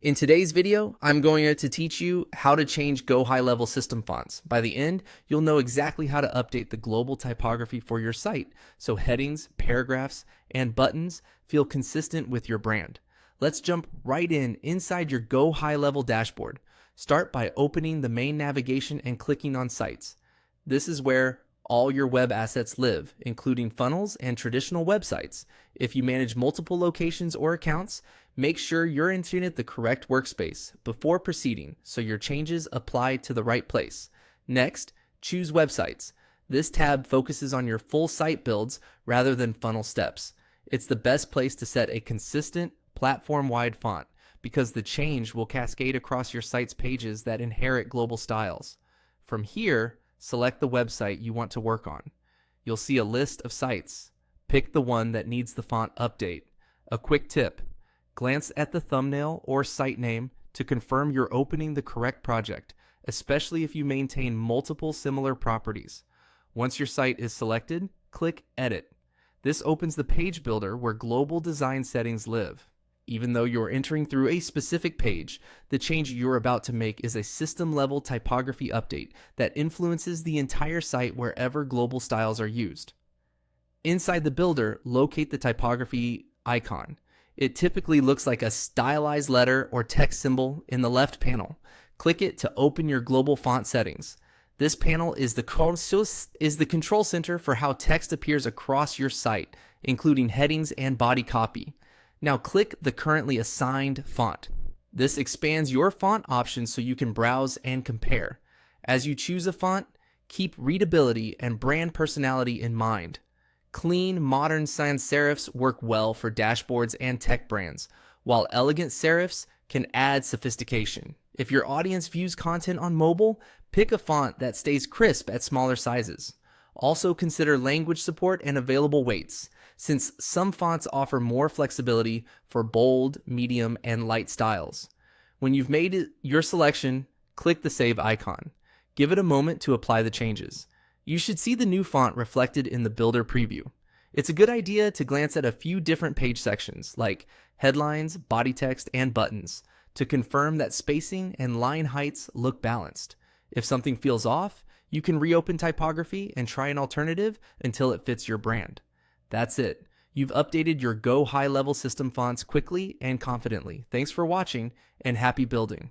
In today's video, I'm going to teach you how to change GoHighLevel system fonts. By the end, you'll know exactly how to update the global typography for your site so headings, paragraphs, and buttons feel consistent with your brand. Let's jump right inside your GoHighLevel dashboard. Start by opening the main navigation and clicking on Sites. This is where all your web assets live, including funnels and traditional websites. If you manage multiple locations or accounts, make sure you're entering the correct workspace before proceeding so your changes apply to the right place. Next, choose Websites. This tab focuses on your full site builds rather than funnel steps. It's the best place to set a consistent, platform-wide font because the change will cascade across your site's pages that inherit global styles. From here, select the website you want to work on. You'll see a list of sites. Pick the one that needs the font update. A quick tip: glance at the thumbnail or site name to confirm you're opening the correct project, especially if you maintain multiple similar properties. Once your site is selected, click Edit. This opens the page builder where global design settings live. Even though you're entering through a specific page, the change you're about to make is a system-level typography update that influences the entire site wherever global styles are used. Inside the builder, locate the typography icon. It typically looks like a stylized letter or text symbol in the left panel. Click it to open your global font settings. This panel is the control center for how text appears across your site, including headings and body copy. Now click the currently assigned font. This expands your font options so you can browse and compare. As you choose a font, keep readability and brand personality in mind. Clean, modern sans serifs work well for dashboards and tech brands, while elegant serifs can add sophistication. If your audience views content on mobile, pick a font that stays crisp at smaller sizes. Also consider language support and available weights, since some fonts offer more flexibility for bold, medium, and light styles. When you've made your selection, click the Save icon. Give it a moment to apply the changes. You should see the new font reflected in the Builder preview. It's a good idea to glance at a few different page sections, like headlines, body text, and buttons, to confirm that spacing and line heights look balanced. If something feels off, you can reopen typography and try an alternative until it fits your brand. That's it. You've updated your GoHighLevel system fonts quickly and confidently. Thanks for watching, and happy building.